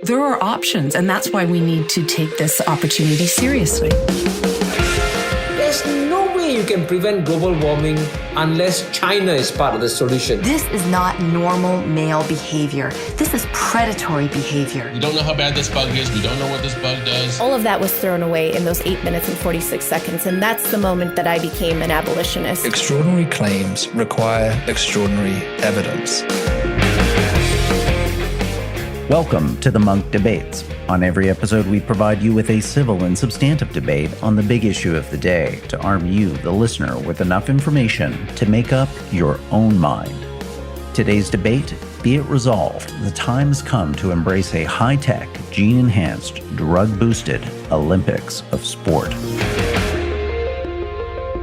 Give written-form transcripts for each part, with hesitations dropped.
There are options, and that's why we need to take this opportunity seriously. There's no way you can prevent global warming unless China is part of the solution. This is not normal male behavior. This is predatory behavior. We don't know how bad this bug is. We don't know what this bug does. All of that was thrown away in those 8 minutes and 46 seconds, and that's the moment that I became an abolitionist. Extraordinary claims require extraordinary evidence. Welcome to the Munk Debates. On every episode, we provide you with a civil and substantive debate on the big issue of the day to arm you, the listener, with enough information to make up your own mind. Today's debate, be it resolved, the time has come to embrace a high-tech, gene-enhanced, drug-boosted Olympics of sport.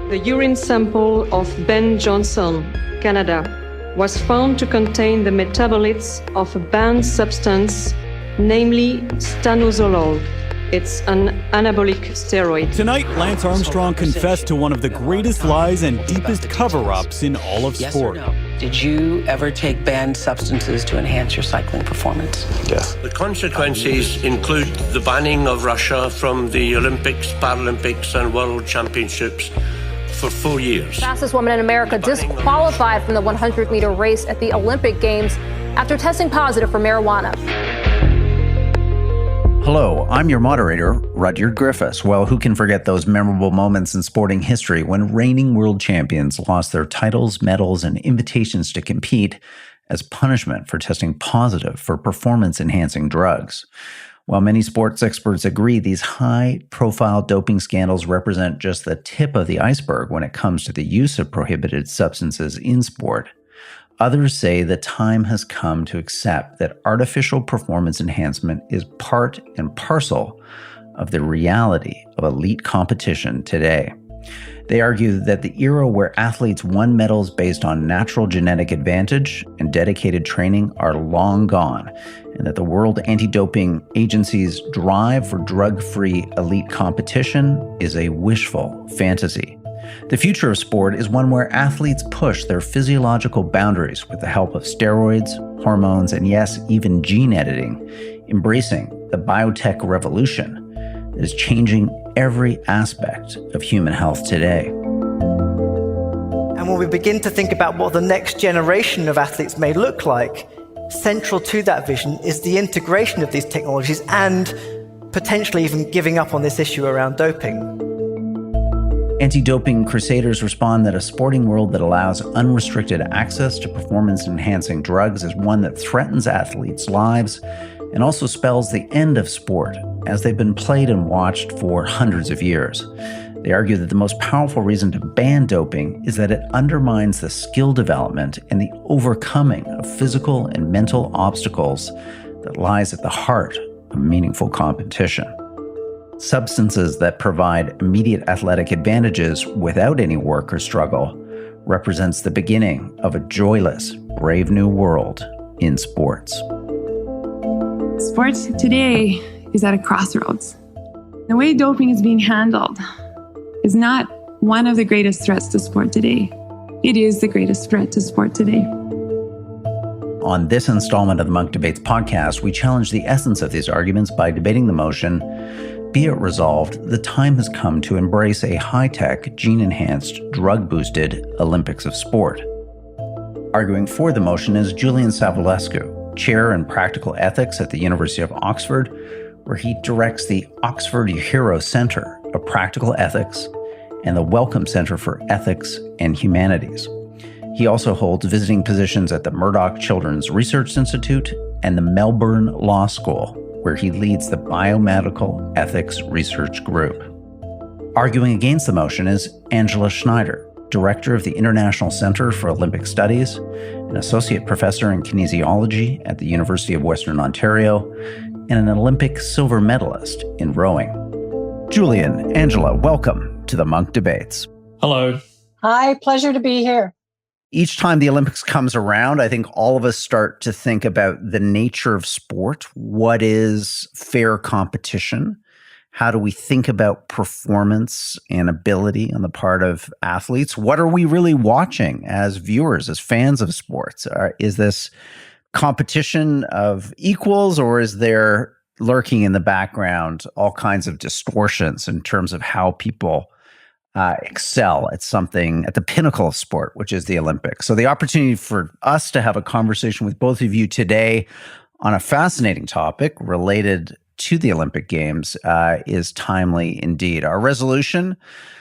The urine sample of Ben Johnson, Canada, was found to contain the metabolites of a banned substance, namely stanozolol. It's an anabolic steroid. Tonight, Lance Armstrong confessed to one of the greatest lies and deepest cover-ups in all of sport. Yes or no? Did you ever take banned substances to enhance your cycling performance? Yes. The consequences include the banning of Russia from the Olympics, Paralympics and World Championships for 4 years. Fastest woman in America disqualified from the 100-meter race at the Olympic Games after testing positive for marijuana. Hello, I'm your moderator, Rudyard Griffiths. Well, who can forget those memorable moments in sporting history when reigning world champions lost their titles, medals, and invitations to compete as punishment for testing positive for performance-enhancing drugs? While many sports experts agree these high-profile doping scandals represent just the tip of the iceberg when it comes to the use of prohibited substances in sport, others say the time has come to accept that artificial performance enhancement is part and parcel of the reality of elite competition today. They argue that the era where athletes won medals based on natural genetic advantage and dedicated training are long gone, and that the World Anti-Doping Agency's drive for drug-free elite competition is a wishful fantasy. The future of sport is one where athletes push their physiological boundaries with the help of steroids, hormones, and yes, even gene editing, embracing the biotech revolution that is changing every aspect of human health today. And when we begin to think about what the next generation of athletes may look like, central to that vision is the integration of these technologies and potentially even giving up on this issue around doping. Anti-doping crusaders respond that a sporting world that allows unrestricted access to performance-enhancing drugs is one that threatens athletes' lives and also spells the end of sport, as they've been played and watched for hundreds of years. They argue that the most powerful reason to ban doping is that it undermines the skill development and the overcoming of physical and mental obstacles that lies at the heart of meaningful competition. Substances that provide immediate athletic advantages without any work or struggle represents the beginning of a joyless, brave new world in sports. Sport today is at a crossroads. The way doping is being handled is not one of the greatest threats to sport today. It is the greatest threat to sport today. On this installment of the Munk Debates podcast, we challenge the essence of these arguments by debating the motion, be it resolved, the time has come to embrace a high-tech, gene-enhanced, drug-boosted Olympics of sport. Arguing for the motion is Julian Savulescu, Chair in Practical Ethics at the University of Oxford, where he directs the Oxford Hero Center of Practical Ethics and the Wellcome Center for Ethics and Humanities. He also holds visiting positions at the Murdoch Children's Research Institute and the Melbourne Law School, where he leads the Biomedical Ethics Research Group. Arguing against the motion is Angela Schneider, Director of the International Center for Olympic Studies, an Associate Professor in Kinesiology at the University of Western Ontario, and an Olympic silver medalist in rowing. Julian, Angela, welcome to the Munk Debates. Hello. Hi, pleasure to be here. Each time the Olympics comes around, I think all of us start to think about the nature of sport. What is fair competition? How do we think about performance and ability on the part of athletes? What are we really watching as viewers, as fans of sports? Is this competition of equals, or is there lurking in the background all kinds of distortions in terms of how people excel at something at the pinnacle of sport, which is the Olympics? So the opportunity for us to have a conversation with both of you today on a fascinating topic related to the Olympic Games is timely indeed. Our resolution,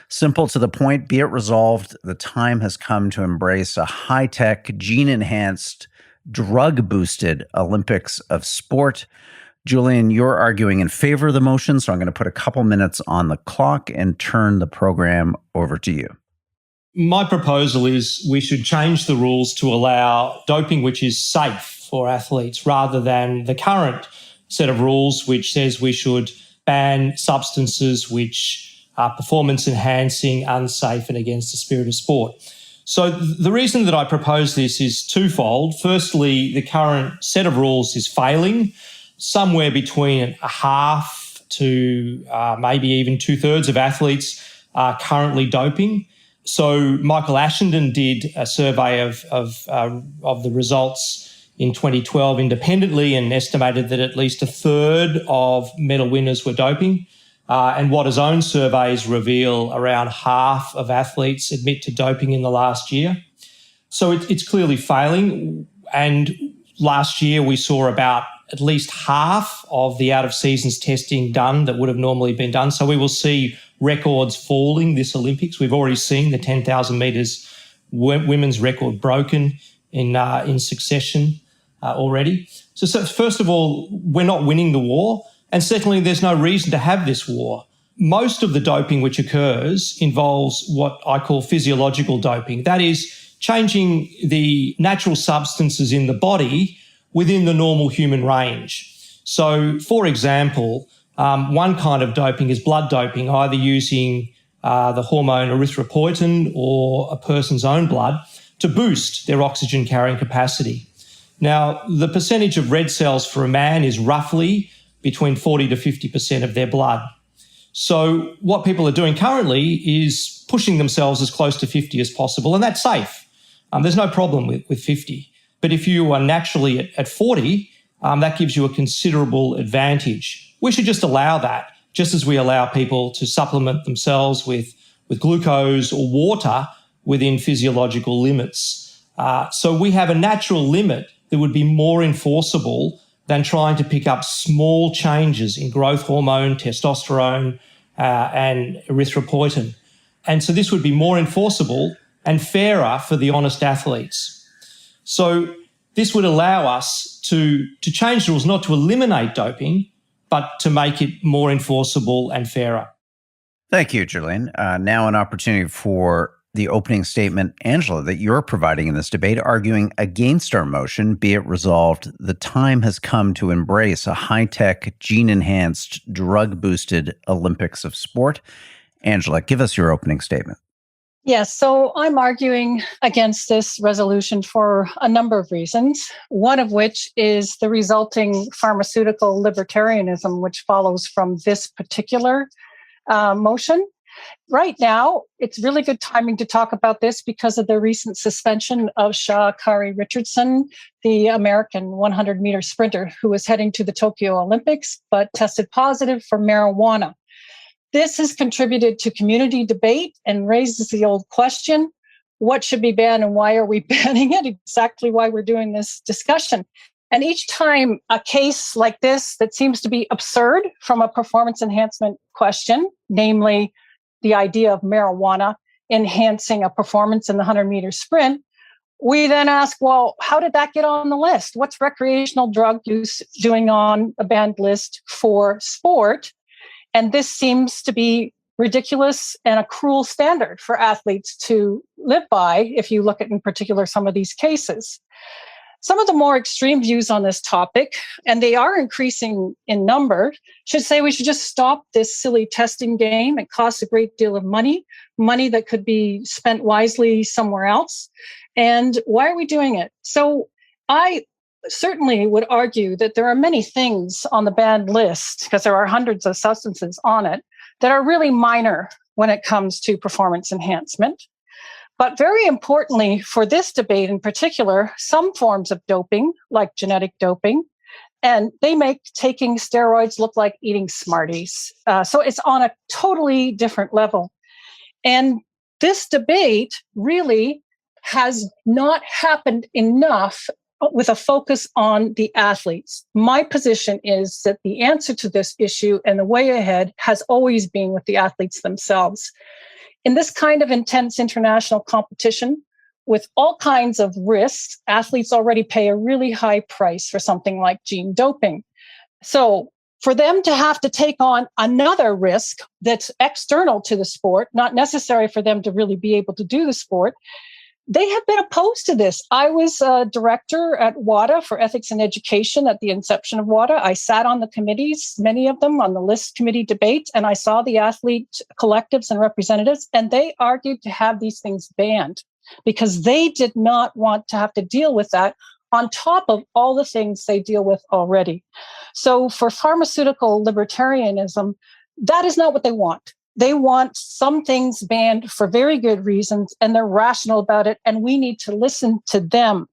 simple to the point, be it resolved, the time has come to embrace a high-tech, gene-enhanced, drug-boosted Olympics of sport. Julian, you're arguing in favor of the motion, so I'm going to put a couple minutes on the clock and turn the program over to you. My proposal is we should change the rules to allow doping which is safe for athletes rather than the current set of rules which says we should ban substances which are performance enhancing, unsafe and against the spirit of sport. So the reason that I propose this is twofold. Firstly, the current set of rules is failing. Somewhere between a half to maybe even 2/3 of athletes are currently doping. So Michael Ashenden did a survey of the results in 2012 independently and estimated that at least 1/3 of medal winners were doping. And what his own surveys reveal, around half of athletes admit to doping in the last year. So it's clearly failing. And last year we saw about at least half of the out-of-seasons testing done that would have normally been done. So we will see records falling this Olympics. We've already seen the 10,000 metres women's record broken in succession already. So first of all, we're not winning the war. And secondly, there's no reason to have this war. Most of the doping which occurs involves what I call physiological doping. That is, changing the natural substances in the body within the normal human range. So, for example, one kind of doping is blood doping, either using the hormone erythropoietin or a person's own blood to boost their oxygen carrying capacity. Now, the percentage of red cells for a man is roughly between 40 to 50% of their blood. So what people are doing currently is pushing themselves as close to 50 as possible, and that's safe. There's no problem with 50. But if you are naturally at 40, that gives you a considerable advantage. We should just allow that, just as we allow people to supplement themselves with glucose or water within physiological limits. So we have a natural limit that would be more enforceable than trying to pick up small changes in growth hormone, testosterone, and erythropoietin. And so this would be more enforceable and fairer for the honest athletes. So this would allow us to change the rules, not to eliminate doping, but to make it more enforceable and fairer. Thank you, Julian. Now an opportunity for the opening statement, Angela, that you're providing in this debate, arguing against our motion, be it resolved, the time has come to embrace a high-tech, gene-enhanced, drug-boosted Olympics of sport. Angela, give us your opening statement. Yes, so I'm arguing against this resolution for a number of reasons, one of which is the resulting pharmaceutical libertarianism, which follows from this particular motion. Right now, it's really good timing to talk about this because of the recent suspension of Sha'Carri Richardson, the American 100-meter sprinter who was heading to the Tokyo Olympics but tested positive for marijuana. This has contributed to community debate and raises the old question, what should be banned and why are we banning it? Exactly why we're doing this discussion. And each time a case like this that seems to be absurd from a performance enhancement question, namely the idea of marijuana enhancing a performance in the 100-meter sprint, we then ask, well, how did that get on the list? What's recreational drug use doing on a banned list for sport? And this seems to be ridiculous and a cruel standard for athletes to live by, if you look at, in particular, some of these cases. Some of the more extreme views on this topic, and they are increasing in number, should say we should just stop this silly testing game. It costs a great deal of money that could be spent wisely somewhere else. And why are we doing it? So I certainly would argue that there are many things on the banned list, because there are hundreds of substances on it, that are really minor when it comes to performance enhancement. But very importantly for this debate in particular, some forms of doping, like genetic doping, and they make taking steroids look like eating Smarties. So it's on a totally different level. And this debate really has not happened enough with a focus on the athletes. My position is that the answer to this issue and the way ahead has always been with the athletes themselves. In this kind of intense international competition, with all kinds of risks, athletes already pay a really high price for something like gene doping. So for them to have to take on another risk that's external to the sport, not necessary for them to really be able to do the sport, they have been opposed to this. I was a director at WADA for Ethics and Education at the inception of WADA. I sat on the committees, many of them on the list committee debates, and I saw the athlete collectives and representatives, and they argued to have these things banned because they did not want to have to deal with that on top of all the things they deal with already. So for pharmaceutical libertarianism, that is not what they want. They want some things banned for very good reasons, and they're rational about it, and we need to listen to them.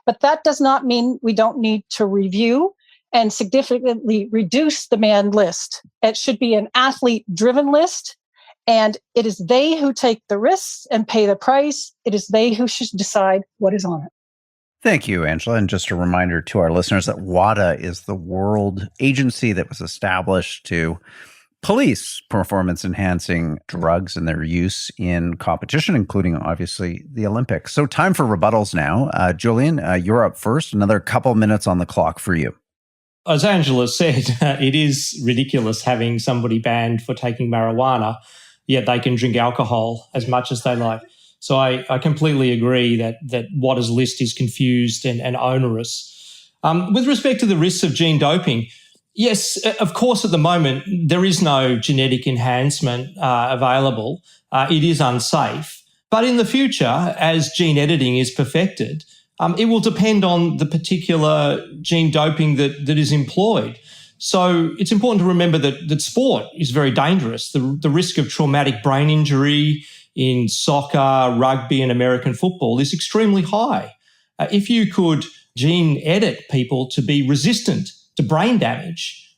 But that does not mean we don't need to review and significantly reduce the banned list. It should be an athlete-driven list, and it is they who take the risks and pay the price. It is they who should decide what is on it. Thank you, Angela. And just a reminder to our listeners that WADA is the world agency that was established to police performance-enhancing drugs and their use in competition, including, obviously, the Olympics. So time for rebuttals now. Julian, you're up first. Another couple minutes on the clock for you. As Angela said, it is ridiculous having somebody banned for taking marijuana, yet they can drink alcohol as much as they like. So I completely agree that WADA's list is confused and onerous. With respect to the risks of gene doping, yes, of course, at the moment, there is no genetic enhancement available. It is unsafe. But in the future, as gene editing is perfected, it will depend on the particular gene doping that is employed. So it's important to remember that sport is very dangerous. The risk of traumatic brain injury in soccer, rugby, and American football is extremely high. If you could gene edit people to be resistant to brain damage,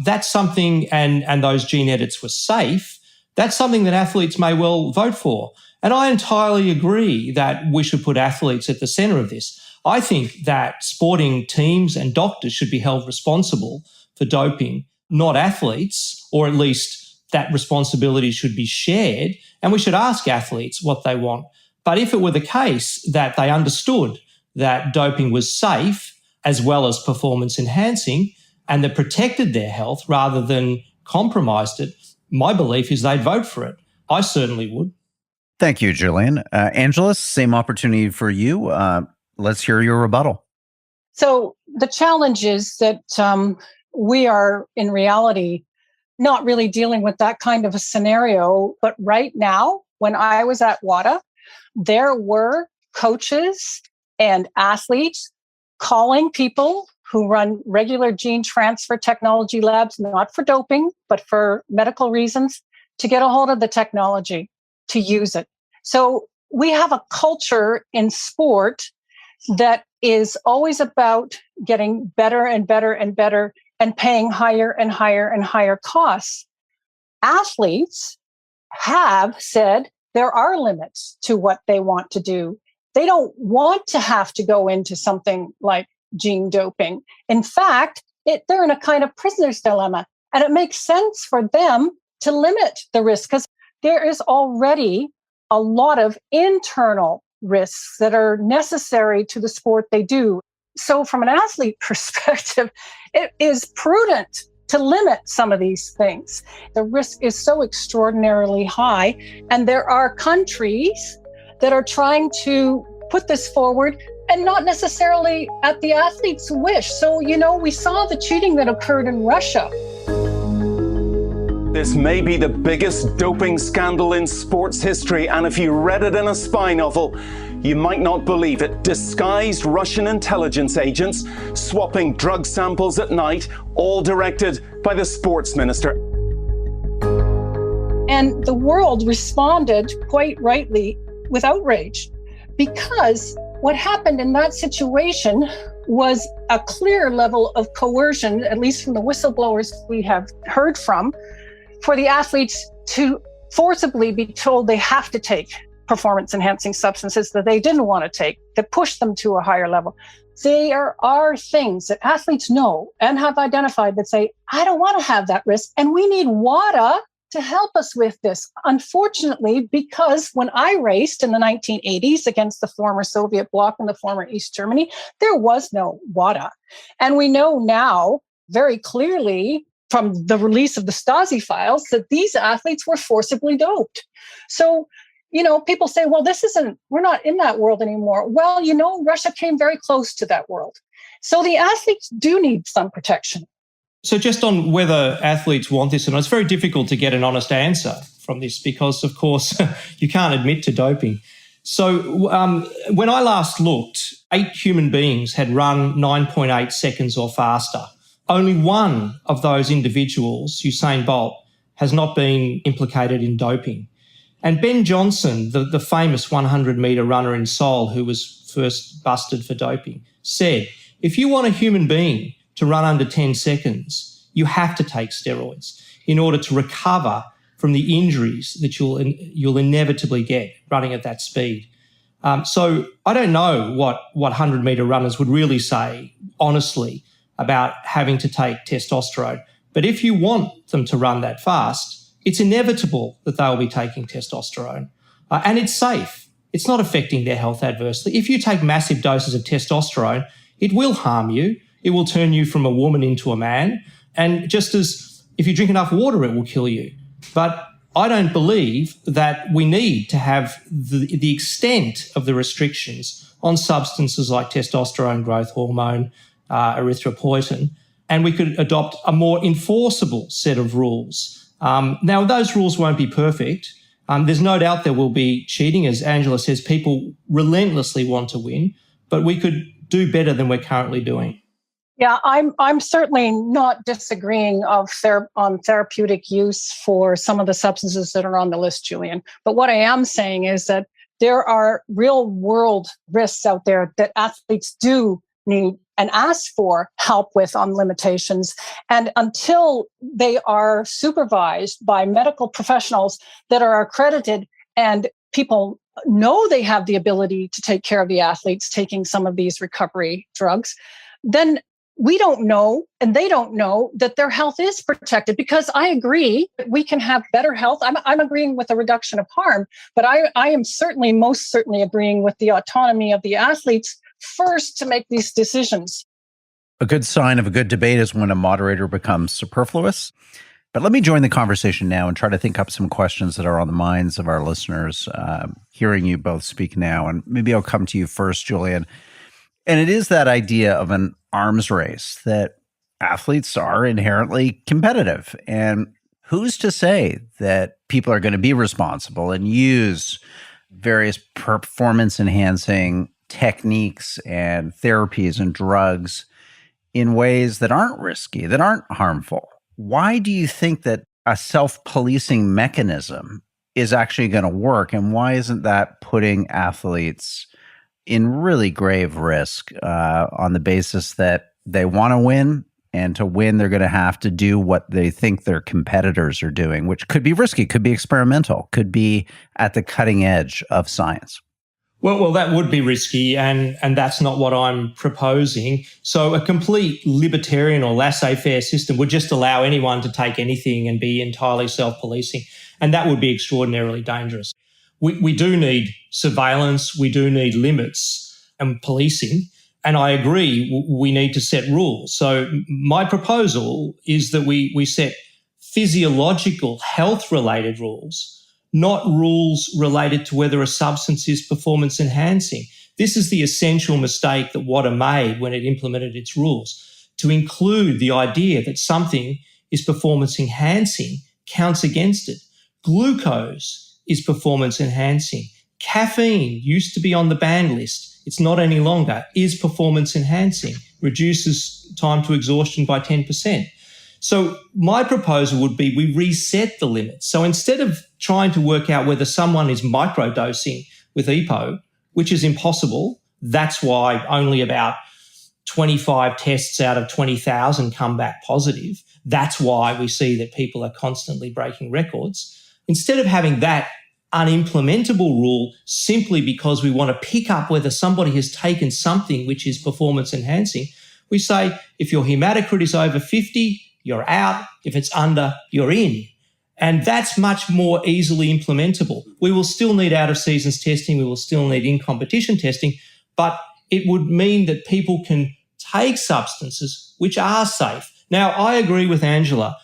that's something, and those gene edits were safe, that's something that athletes may well vote for. And I entirely agree that we should put athletes at the centre of this. I think that sporting teams and doctors should be held responsible for doping, not athletes, or at least that responsibility should be shared, and we should ask athletes what they want. But if it were the case that they understood that doping was safe as well as performance enhancing and that protected their health rather than compromised it, my belief is they'd vote for it. I certainly would. Thank you, Julian. Angela, same opportunity for you. Let's hear your rebuttal. So the challenge is that we are in reality not really dealing with that kind of a scenario. But right now, when I was at WADA, there were coaches and athletes calling people who run regular gene transfer technology labs, not for doping, but for medical reasons, to get a hold of the technology, to use it. So we have a culture in sport that is always about getting better and better and better and paying higher and higher and higher costs. Athletes have said there are limits to what they want to do. They don't want to have to go into something like gene doping. In fact, they're in a kind of prisoner's dilemma, and it makes sense for them to limit the risk because there is already a lot of internal risks that are necessary to the sport they do. So from an athlete perspective, it is prudent to limit some of these things. The risk is so extraordinarily high, and there are countries that are trying to put this forward and not necessarily at the athlete's wish. So, we saw the cheating that occurred in Russia. This may be the biggest doping scandal in sports history, and if you read it in a spy novel, you might not believe it. Disguised Russian intelligence agents swapping drug samples at night, all directed by the sports minister. And the world responded quite rightly with outrage, because what happened in that situation was a clear level of coercion, at least from the whistleblowers we have heard from, for the athletes to forcibly be told they have to take performance-enhancing substances that they didn't want to take, that push them to a higher level. There are things that athletes know and have identified that say, I don't want to have that risk, and we need WADA to help us with this. Unfortunately, because when I raced in the 1980s against the former Soviet bloc and the former East Germany, there was no WADA. And we know now very clearly from the release of the Stasi files that these athletes were forcibly doped. So, people say, well, we're not in that world anymore. Well, Russia came very close to that world. So the athletes do need some protection. So just on whether athletes want this, and it's very difficult to get an honest answer from this because, of course, you can't admit to doping. So when I last looked, 8 human beings had run 9.8 seconds or faster. Only one of those individuals, Usain Bolt, has not been implicated in doping. And Ben Johnson, the famous 100-metre runner in Seoul who was first busted for doping, said, if you want a human being to run under 10 seconds, you have to take steroids in order to recover from the injuries that you'll inevitably get running at that speed. So I don't know what 100-metre runners would really say, honestly, about having to take testosterone. But if you want them to run that fast, it's inevitable that they'll be taking testosterone. And it's safe. It's not affecting their health adversely. If you take massive doses of testosterone, it will harm you. It will turn you from a woman into a man. And just as if you drink enough water, it will kill you. But I don't believe that we need to have the extent of the restrictions on substances like testosterone, growth hormone, erythropoietin, and we could adopt a more enforceable set of rules. Now, those rules won't be perfect. There's no doubt there will be cheating. As Angela says, people relentlessly want to win, but we could do better than we're currently doing. Yeah, I'm certainly not disagreeing on therapeutic use for some of the substances that are on the list, Julian. But what I am saying is that there are real world risks out there that athletes do need and ask for help with on limitations. And until they are supervised by medical professionals that are accredited and people know they have the ability to take care of the athletes taking some of these recovery drugs, then we don't know, and they don't know, that their health is protected. Because I agree that we can have better health. I'm agreeing with the reduction of harm, but I am most certainly agreeing with the autonomy of the athletes first to make these decisions. A good sign of a good debate is when a moderator becomes superfluous. But let me join the conversation now and try to think up some questions that are on the minds of our listeners, hearing you both speak now. And maybe I'll come to you first, Julian. And it is that idea of an arms race, that athletes are inherently competitive. And who's to say that people are going to be responsible and use various performance-enhancing techniques and therapies and drugs in ways that aren't risky, that aren't harmful? Why do you think that a self-policing mechanism is actually going to work? And why isn't that putting athletes in really grave risk on the basis that they want to win, and to win, they're going to have to do what they think their competitors are doing, which could be risky, could be experimental, could be at the cutting edge of science? Well, that would be risky, and that's not what I'm proposing. So a complete libertarian or laissez-faire system would just allow anyone to take anything and be entirely self-policing, and that would be extraordinarily dangerous. We do need surveillance, we do need limits and policing, and I agree we need to set rules. So my proposal is that we set physiological, health-related rules, not rules related to whether a substance is performance enhancing. This is the essential mistake that WADA made when it implemented its rules. To include the idea that something is performance enhancing counts against it. Glucose is performance enhancing. Caffeine used to be on the banned list. It's not any longer, is performance enhancing, reduces time to exhaustion by 10%. So my proposal would be we reset the limits. So instead of trying to work out whether someone is microdosing with EPO, which is impossible. That's why only about 25 tests out of 20,000 come back positive. That's why we see that people are constantly breaking records. Instead of having that unimplementable rule simply because we want to pick up whether somebody has taken something which is performance enhancing, we say if your hematocrit is over 50, you're out. If it's under, you're in. And that's much more easily implementable. We will still need out-of-seasons testing. We will still need in-competition testing, but it would mean that people can take substances which are safe. Now, I agree with Angela.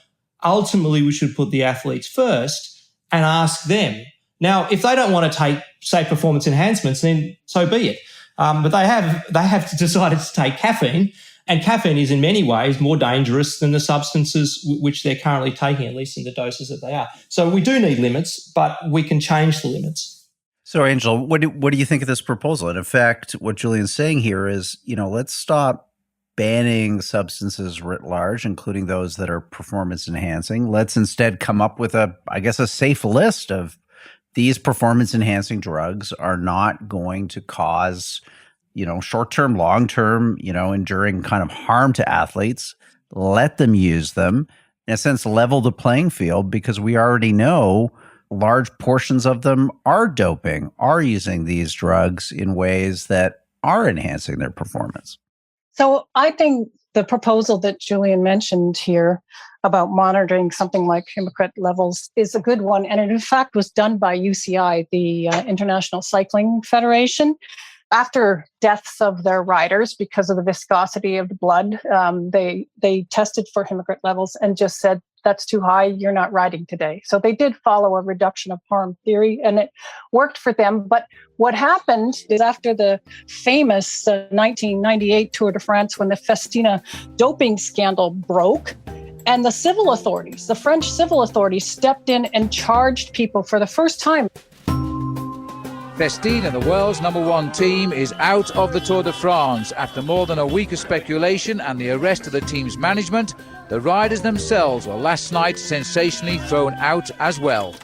Ultimately, we should put the athletes first and ask them. Now, if they don't want to take, say, performance enhancements, then so be it. But they have decided to take caffeine, and caffeine is in many ways more dangerous than the substances which they're currently taking, at least in the doses that they are. So we do need limits, but we can change the limits. So, Angela, what do you think of this proposal? And in fact, what Julian's saying here is, let's stop banning substances writ large, including those that are performance enhancing. Let's instead come up with a safe list of these performance enhancing drugs are not going to cause, short-term, long-term, enduring kind of harm to athletes. Let them use them. In a sense, level the playing field, because we already know large portions of them are doping, are using these drugs in ways that are enhancing their performance. So I think the proposal that Julian mentioned here about monitoring something like hematocrit levels is a good one. And it, in fact, was done by UCI, the International Cycling Federation. After deaths of their riders because of the viscosity of the blood, they tested for hematocrit levels and just said, that's too high, you're not riding today. So they did follow a reduction of harm theory, and it worked for them. But what happened is after the famous 1998 Tour de France, when the Festina doping scandal broke, and the civil authorities, the French civil authorities, stepped in and charged people for the first time. Festina, the world's #1 team, is out of the Tour de France. After more than a week of speculation and the arrest of the team's management, the riders themselves were last night sensationally thrown out as well.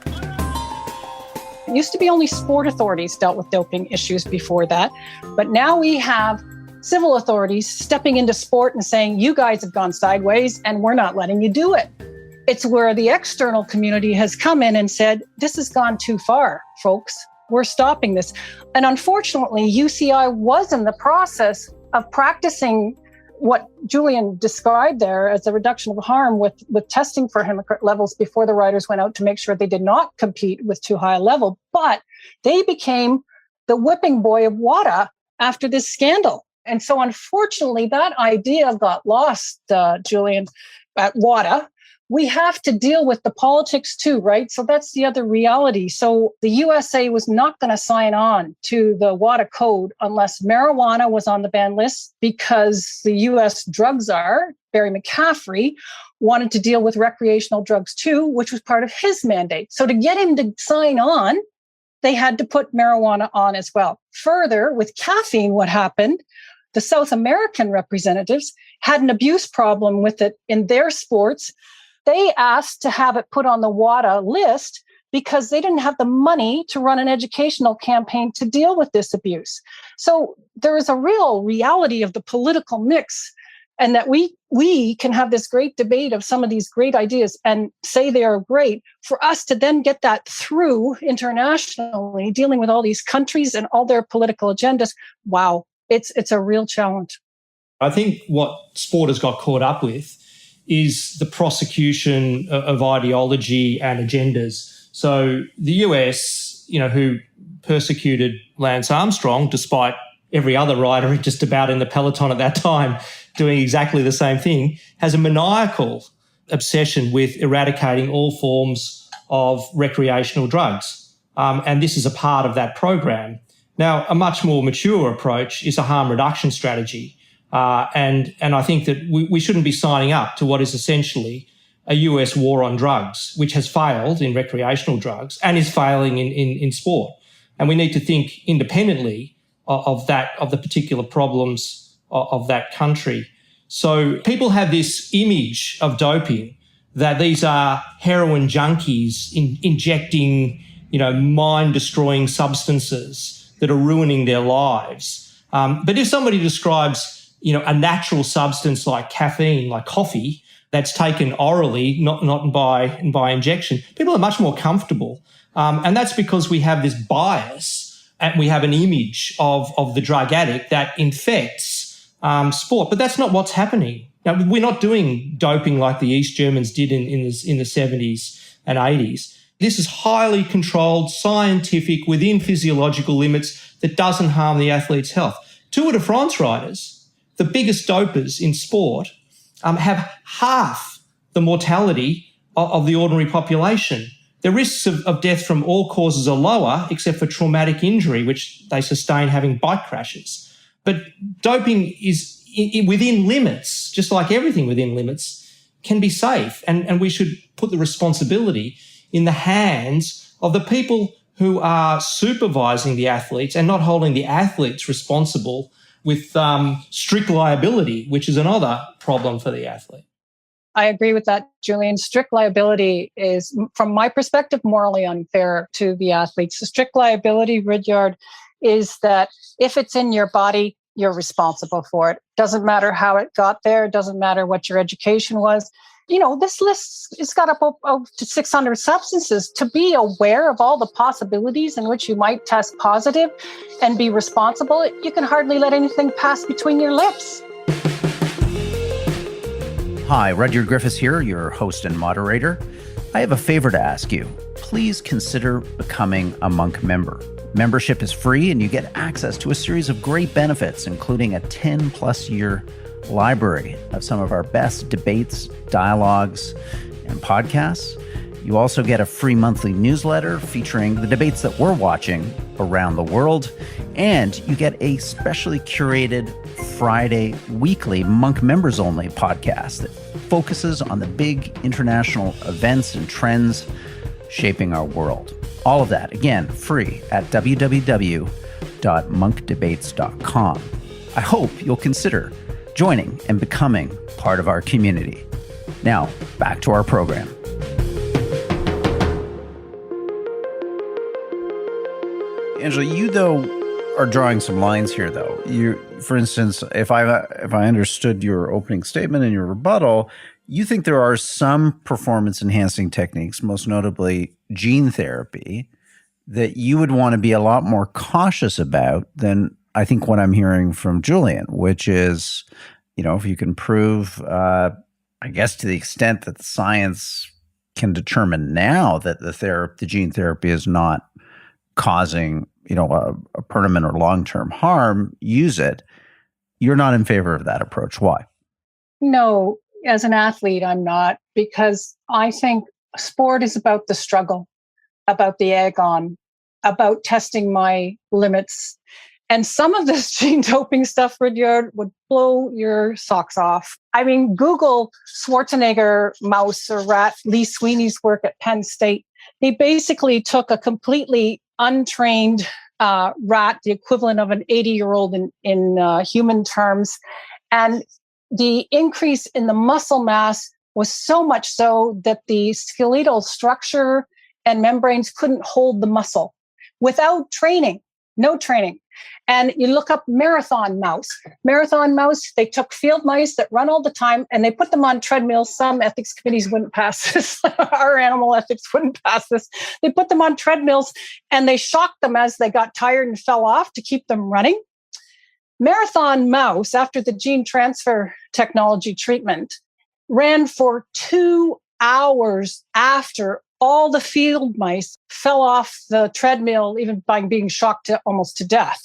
It used to be only sport authorities dealt with doping issues before that, but now we have civil authorities stepping into sport and saying, you guys have gone sideways and we're not letting you do it. It's where the external community has come in and said, this has gone too far, folks. We're stopping this. And unfortunately, UCI was in the process of practicing what Julian described there as a reduction of harm with testing for hematocrit levels before the riders went out to make sure they did not compete with too high a level. But they became the whipping boy of WADA after this scandal. And so unfortunately, that idea got lost, Julian, at WADA. We have to deal with the politics too, right? So that's the other reality. So the USA was not going to sign on to the WADA code unless marijuana was on the ban list, because the US drug czar, Barry McCaffrey, wanted to deal with recreational drugs too, which was part of his mandate. So to get him to sign on, they had to put marijuana on as well. Further, with caffeine, what happened? The South American representatives had an abuse problem with it in their sports. They asked to have it put on the WADA list because they didn't have the money to run an educational campaign to deal with this abuse. So there is a real reality of the political mix, and that we can have this great debate of some of these great ideas and say they are great. For us to then get that through internationally, dealing with all these countries and all their political agendas, wow, it's a real challenge. I think what sport has got caught up with is the prosecution of ideology and agendas. So the US, who persecuted Lance Armstrong, despite every other rider just about in the peloton at that time doing exactly the same thing, has a maniacal obsession with eradicating all forms of recreational drugs. And this is a part of that program. Now, a much more mature approach is a harm reduction strategy. And I think that we shouldn't be signing up to what is essentially a US war on drugs, which has failed in recreational drugs and is failing in sport. And we need to think independently of the particular problems of that country. So people have this image of doping that these are heroin junkies injecting mind-destroying substances that are ruining their lives. But if somebody describes, a natural substance like caffeine, like coffee, that's taken orally, not by injection, people are much more comfortable. And that's because we have this bias and we have an image of the drug addict that infects sport. But that's not what's happening. Now, we're not doing doping like the East Germans did in the 70s and 80s. This is highly controlled, scientific, within physiological limits that doesn't harm the athlete's health. Tour de France riders, the biggest dopers in sport, have half the mortality of the ordinary population. The risks of death from all causes are lower, except for traumatic injury, which they sustain having bike crashes. But doping is within limits, just like everything within limits, can be safe. And we should put the responsibility in the hands of the people who are supervising the athletes and not holding the athletes responsible with strict liability, which is another problem for the athlete. I agree with that, Julian. Strict liability is, from my perspective, morally unfair to the athletes. The strict liability, Rudyard, is that if it's in your body, you're responsible for it. Doesn't matter how it got there. Doesn't matter what your education was. This list has got up to 600 substances. To be aware of all the possibilities in which you might test positive and be responsible, you can hardly let anything pass between your lips. Hi, Rudyard Griffiths here, your host and moderator. I have a favor to ask you. Please consider becoming a Munk member. Membership is free and you get access to a series of great benefits, including a 10-plus year library of some of our best debates, dialogues, and podcasts. You also get a free monthly newsletter featuring the debates that we're watching around the world. And you get a specially curated Friday weekly Munk members only podcast that focuses on the big international events and trends shaping our world. All of that, again, free at www.monkdebates.com. I hope you'll consider joining and becoming part of our community. Now, back to our program. Angela, you, though, are drawing some lines here, though. For instance, if I understood your opening statement and your rebuttal, you think there are some performance-enhancing techniques, most notably gene therapy, that you would want to be a lot more cautious about than I think what I'm hearing from Julian, which is, if you can prove, I guess to the extent that the science can determine now that the gene therapy is not causing, a permanent or long-term harm, use it. You're not in favor of that approach. Why? No, as an athlete, I'm not, because I think sport is about the struggle, about the agon, about testing my limits. And some of this gene doping stuff, Rudyard, would blow your socks off. I mean, Google Schwarzenegger mouse or rat, Lee Sweeney's work at Penn State. He basically took a completely untrained rat, the equivalent of an 80-year-old in human terms, and the increase in the muscle mass was so much so that the skeletal structure and membranes couldn't hold the muscle without training, no training. And you look up marathon mouse. Marathon mouse, they took field mice that run all the time and they put them on treadmills. Some ethics committees wouldn't pass this. Our animal ethics wouldn't pass this. They put them on treadmills and they shocked them as they got tired and fell off to keep them running. Marathon mouse, after the gene transfer technology treatment, ran for 2 hours after all the field mice fell off the treadmill, even by being shocked almost to death.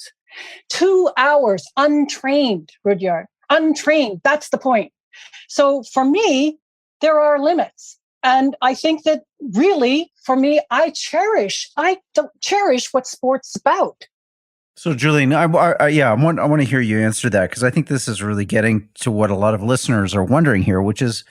2 hours, untrained, Rudyard, untrained. That's the point. So for me, there are limits. And I think that really, for me, I don't cherish what sport's about. So, Julian, I want to hear you answer that, because I think this is really getting to what a lot of listeners are wondering here, which is,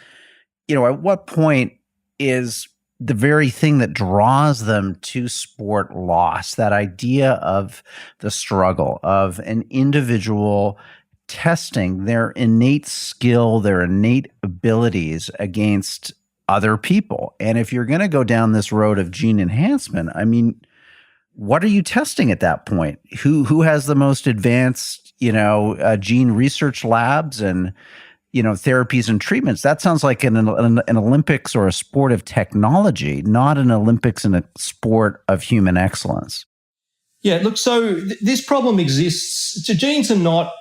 at what point is the very thing that draws them to sport lost? That idea of the struggle, of an individual testing their innate skill, their innate abilities against other people. And if you're going to go down this road of gene enhancement, I mean, what are you testing at that point? Who has the most advanced, gene research labs and, therapies and treatments? That sounds like an Olympics or a sport of technology, not an Olympics and a sport of human excellence. Yeah, look, so this problem exists. So genes are not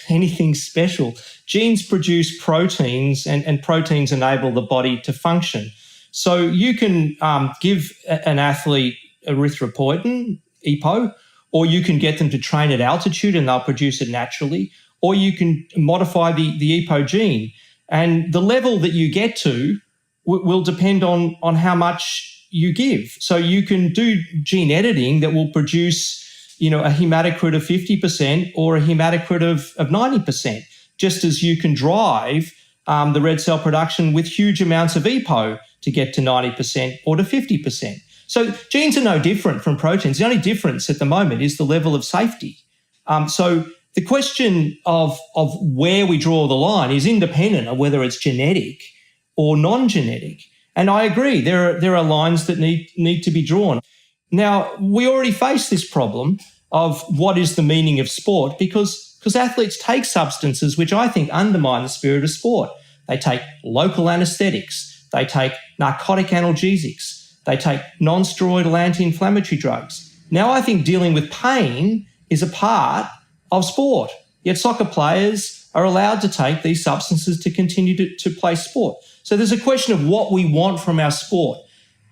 anything special. Genes produce proteins, and proteins enable the body to function. So you can give an athlete erythropoietin, EPO, or you can get them to train at altitude and they'll produce it naturally, or you can modify the EPO gene. And the level that you get to will depend on how much you give. So you can do gene editing that will produce, a hematocrit of 50% or a hematocrit of 90%, just as you can drive the red cell production with huge amounts of EPO to get to 90% or to 50%. So genes are no different from proteins. The only difference at the moment is the level of safety. So the question of where we draw the line is independent of whether it's genetic or non-genetic. And I agree, there are lines that need to be drawn. Now, we already face this problem of what is the meaning of sport because athletes take substances which I think undermine the spirit of sport. They take local anesthetics, they take narcotic analgesics, they take non-steroidal anti-inflammatory drugs. Now, I think dealing with pain is a part of sport, yet soccer players are allowed to take these substances to continue to play sport. So there's a question of what we want from our sport.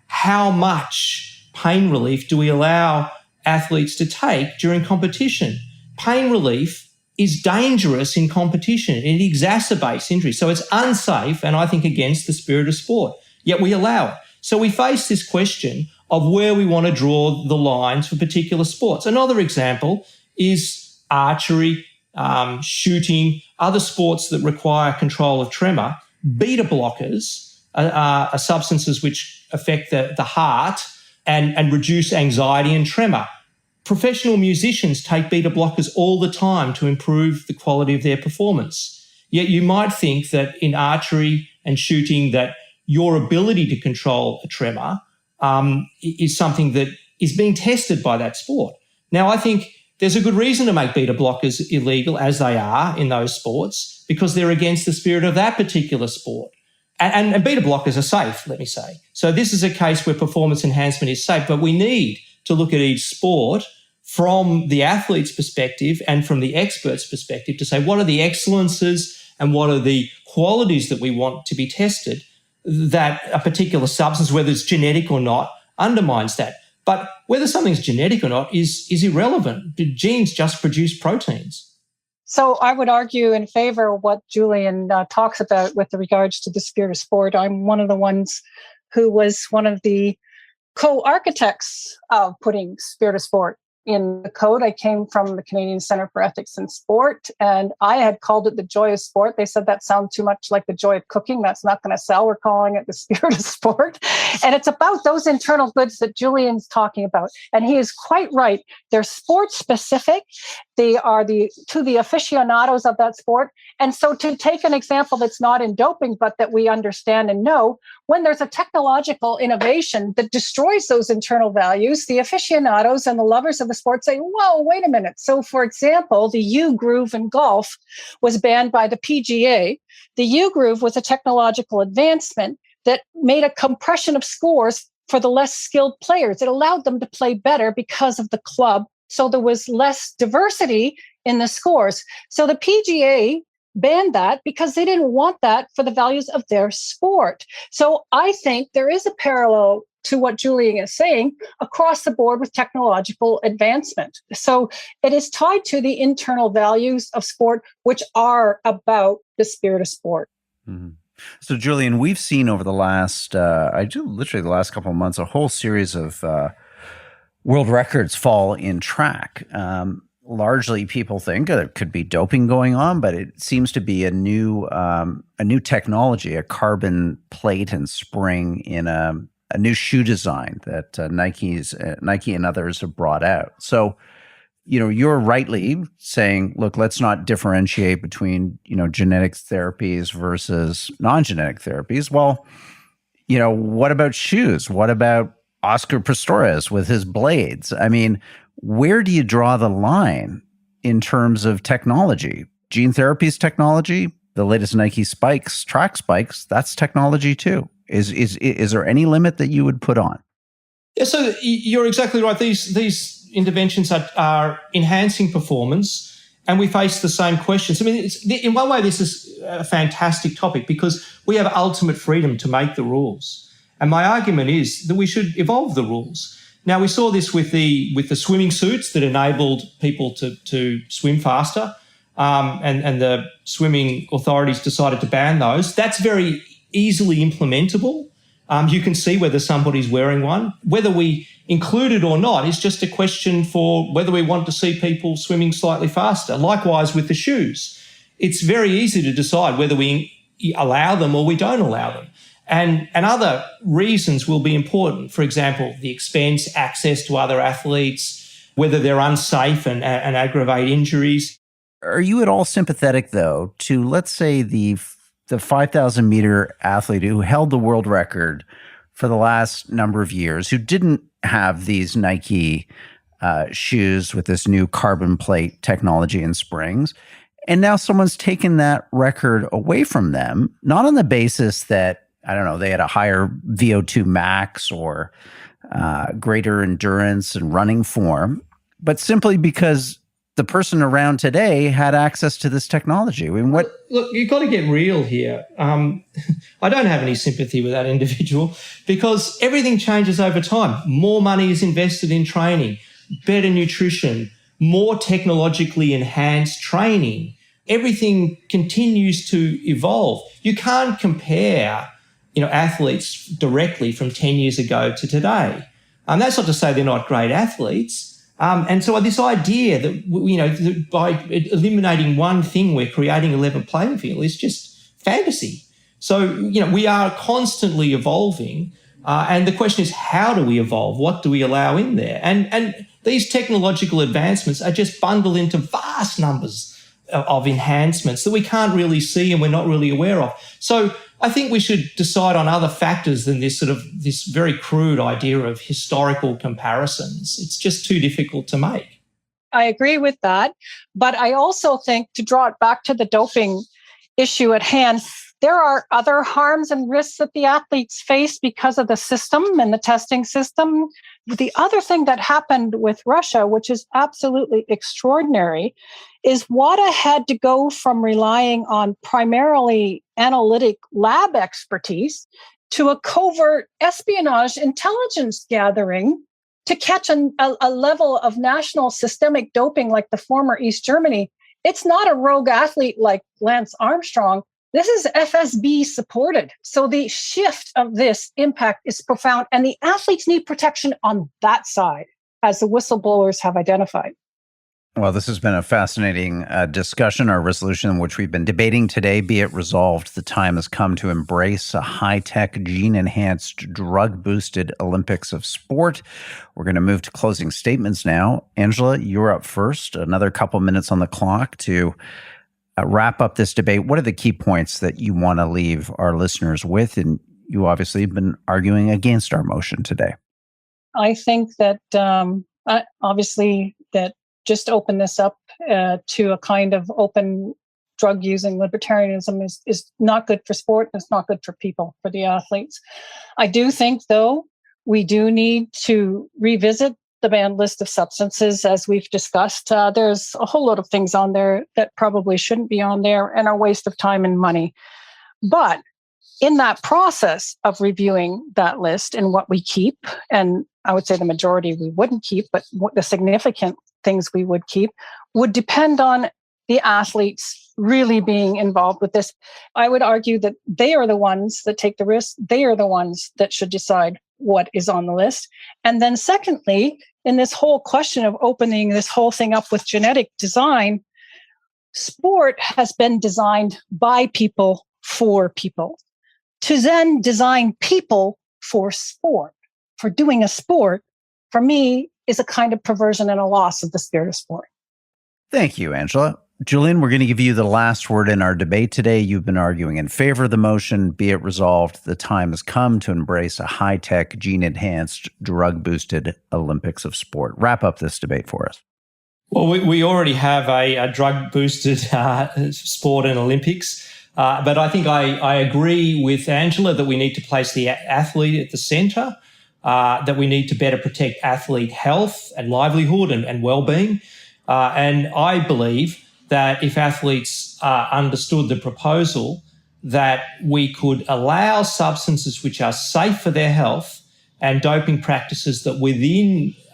How much pain relief do we allow athletes to take during competition? Pain relief is dangerous in competition. It exacerbates injury. So it's unsafe and I think against the spirit of sport, yet we allow it. So we face this question of where we want to draw the lines for particular sports. Another example is archery, shooting, other sports that require control of tremor. Beta blockers are substances which affect the heart and reduce anxiety and tremor. Professional musicians take beta blockers all the time to improve the quality of their performance. Yet you might think that in archery and shooting that your ability to control a tremor is something that is being tested by that sport. Now, I think there's a good reason to make beta blockers illegal, as they are in those sports, because they're against the spirit of that particular sport. And beta blockers are safe, let me say. So this is a case where performance enhancement is safe, but we need to look at each sport from the athlete's perspective and from the expert's perspective to say what are the excellences and what are the qualities that we want to be tested that a particular substance, whether it's genetic or not, undermines that. But whether something's genetic or not is irrelevant. Genes just produce proteins. So I would argue in favor of what Julian talks about with regards to the spirit of sport. I'm one of the ones who was one of the co-architects of putting spirit of sport in the code. I came from the Canadian Centre for Ethics in Sport, and I had called it the joy of sport. They said that sounds too much like the joy of cooking. That's not going to sell. We're calling it the spirit of sport. And it's about those internal goods that Julian's talking about. And he is quite right. They're sport specific. They are to the aficionados of that sport. And so to take an example that's not in doping, but that we understand and know, when there's a technological innovation that destroys those internal values, the aficionados and the lovers of the sport say, whoa, wait a minute. So for example, the U-groove in golf was banned by the PGA. The U-groove was a technological advancement that made a compression of scores for the less skilled players. It allowed them to play better because of the club. So there was less diversity in the scores. So the PGA banned that because they didn't want that for the values of their sport. So I think there is a parallel to what Julian is saying across the board with technological advancement. So it is tied to the internal values of sport, which are about the spirit of sport. Mm-hmm. So, Julian, we've seen over the last, literally the last couple of months, a whole series of world records fall in track. Largely, people think there could be doping going on, but it seems to be a new technology, a carbon plate and spring in a new shoe design that Nike and others have brought out. So, you're rightly saying, look, let's not differentiate between, genetic therapies versus non-genetic therapies. Well, What about shoes? What about Oscar Pistorius with his blades? I mean, where do you draw the line in terms of technology? Gene therapy's technology, the latest Nike spikes, track spikes, that's technology too. Is there any limit that you would put on? Yeah, so you're exactly right. These interventions are enhancing performance, and we face the same questions. I mean, in one way, this is a fantastic topic because we have ultimate freedom to make the rules. And my argument is that we should evolve the rules. Now, we saw this with the swimming suits that enabled people to swim faster, and the swimming authorities decided to ban those. That's very easily implementable. You can see whether somebody's wearing one. Whether we include it or not is just a question for whether we want to see people swimming slightly faster. Likewise with the shoes. It's very easy to decide whether we allow them or we don't allow them. And other reasons will be important. For example, the expense, access to other athletes, whether they're unsafe and aggravate injuries. Are you at all sympathetic, though, to, let's say, the 5,000 meter athlete who held the world record for the last number of years, who didn't have these Nike shoes with this new carbon plate technology and springs, and now someone's taken that record away from them, not on the basis that, I don't know, they had a higher VO2 max or greater endurance and running form, but simply because the person around today had access to this technology. I mean, what? Look, you've got to get real here. I don't have any sympathy with that individual because everything changes over time. More money is invested in training, better nutrition, more technologically enhanced training. Everything continues to evolve. You can't compare, athletes directly from 10 years ago to today. That's not to say they're not great athletes. And so this idea that, by eliminating one thing, we're creating a level playing field is just fantasy. So, we are constantly evolving. And the question is, how do we evolve? What do we allow in there? And these technological advancements are just bundled into vast numbers of enhancements that we can't really see and we're not really aware of. So I think we should decide on other factors than this very crude idea of historical comparisons. It's just too difficult to make. I agree with that. But I also think, to draw it back to the doping issue at hand, there are other harms and risks that the athletes face because of the system and the testing system. The other thing that happened with Russia, which is absolutely extraordinary, is WADA had to go from relying on primarily analytic lab expertise to a covert espionage intelligence gathering to catch a level of national systemic doping like the former East Germany. It's not a rogue athlete like Lance Armstrong. This is FSB supported. So the shift of this impact is profound, and the athletes need protection on that side, as the whistleblowers have identified. Well, this has been a fascinating discussion. Our resolution, which we've been debating today, be it resolved. The time has come to embrace a high-tech, gene-enhanced, drug-boosted Olympics of sport. We're going to move to closing statements now. Angela, you're up first. Another couple minutes on the clock to wrap up this debate. What are the key points that you want to leave our listeners with? And you obviously have been arguing against our motion today. I think that obviously that just open this up to a kind of open drug-using libertarianism is not good for sport, and it's not good for people, for the athletes. I do think, though, we do need to revisit the banned list of substances, as we've discussed. There's a whole lot of things on there that probably shouldn't be on there and are a waste of time and money. But in that process of reviewing that list and what we keep, and I would say the majority we wouldn't keep, but what the significant things we would keep would depend on the athletes really being involved with this. I would argue that they are the ones that take the risk. They are the ones that should decide what is on the list. And then secondly, in this whole question of opening this whole thing up with genetic design, sport has been designed by people for people. To then design people for sport, for doing a sport, for me, is a kind of perversion and a loss of the spirit of sport. Thank you, Angela. Julian, we're going to give you the last word in our debate today. You've been arguing in favor of the motion. Be it resolved, the time has come to embrace a high-tech, gene-enhanced, drug-boosted Olympics of sport. Wrap up this debate for us. Well, we already have a drug-boosted sport in Olympics, but I think I agree with Angela that we need to place the athlete at the centre, that we need to better protect athlete health and livelihood and well-being. And I believe that if athletes understood the proposal, that we could allow substances which are safe for their health and doping practices that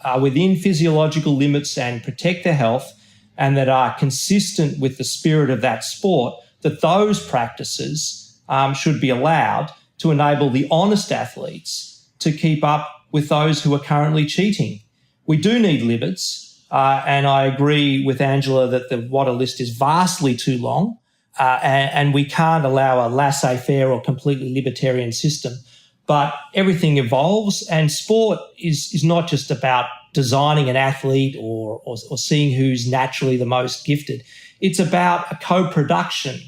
are within physiological limits and protect their health and that are consistent with the spirit of that sport, that those practices should be allowed to enable the honest athletes to keep up with those who are currently cheating. We do need limits. And I agree with Angela that the WADA list is vastly too long, and we can't allow a laissez-faire or completely libertarian system. But everything evolves, and sport is not just about designing an athlete or seeing who's naturally the most gifted. It's about a co-production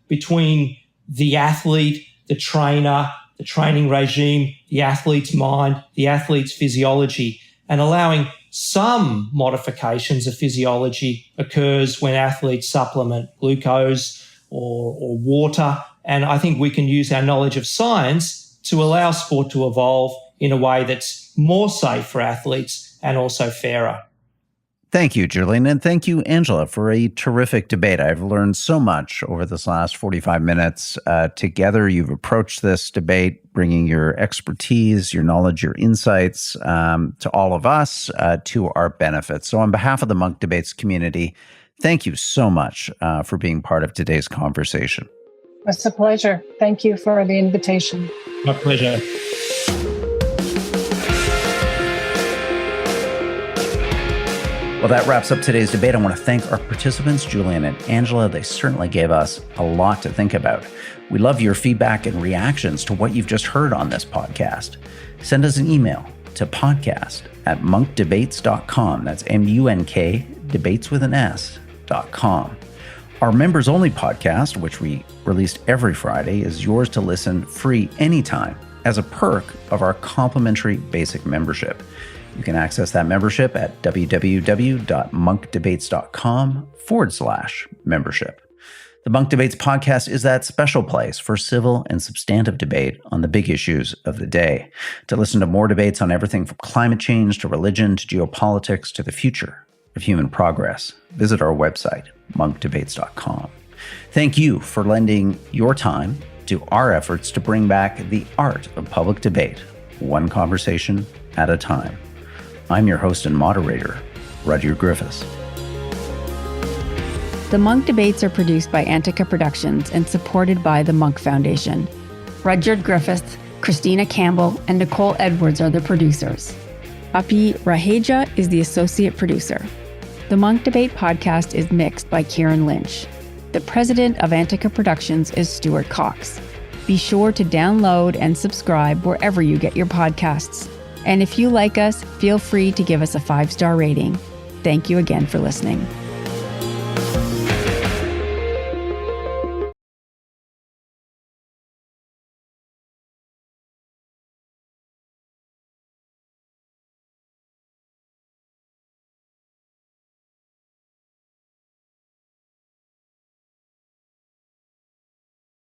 between the athlete, the trainer, the training regime, the athlete's mind, the athlete's physiology, and allowing some modifications of physiology occurs when athletes supplement glucose or water. And I think we can use our knowledge of science to allow sport to evolve in a way that's more safe for athletes and also fairer. Thank you, Julian, and thank you, Angela, for a terrific debate. I've learned so much over this last 45 minutes. Together, you've approached this debate, bringing your expertise, your knowledge, your insights to all of us, to our benefit. So on behalf of the Munk Debates community, thank you so much for being part of today's conversation. It's a pleasure. Thank you for the invitation. My pleasure. Well, that wraps up today's debate. I want to thank our participants, Julian and Angela. They certainly gave us a lot to think about. We love your feedback and reactions to what you've just heard on this podcast. Send us an email to podcast@munkdebates.com. That's M-U-N-K, debates with an S.com. Our members-only podcast, which we released every Friday, is yours to listen free anytime as a perk of our complimentary basic membership. You can access that membership at www.munkdebates.com/membership. The Munk Debates podcast is that special place for civil and substantive debate on the big issues of the day. To listen to more debates on everything from climate change to religion to geopolitics to the future of human progress, visit our website, munkdebates.com. Thank you for lending your time to our efforts to bring back the art of public debate, one conversation at a time. I'm your host and moderator, Rudyard Griffiths. The Munk Debates are produced by Antica Productions and supported by the Munk Foundation. Rudyard Griffiths, Christina Campbell, and Nicole Edwards are the producers. Api Raheja is the associate producer. The Munk Debate podcast is mixed by Kieran Lynch. The president of Antica Productions is Stuart Cox. Be sure to download and subscribe wherever you get your podcasts. And if you like us, feel free to give us a 5-star rating. Thank you again for listening.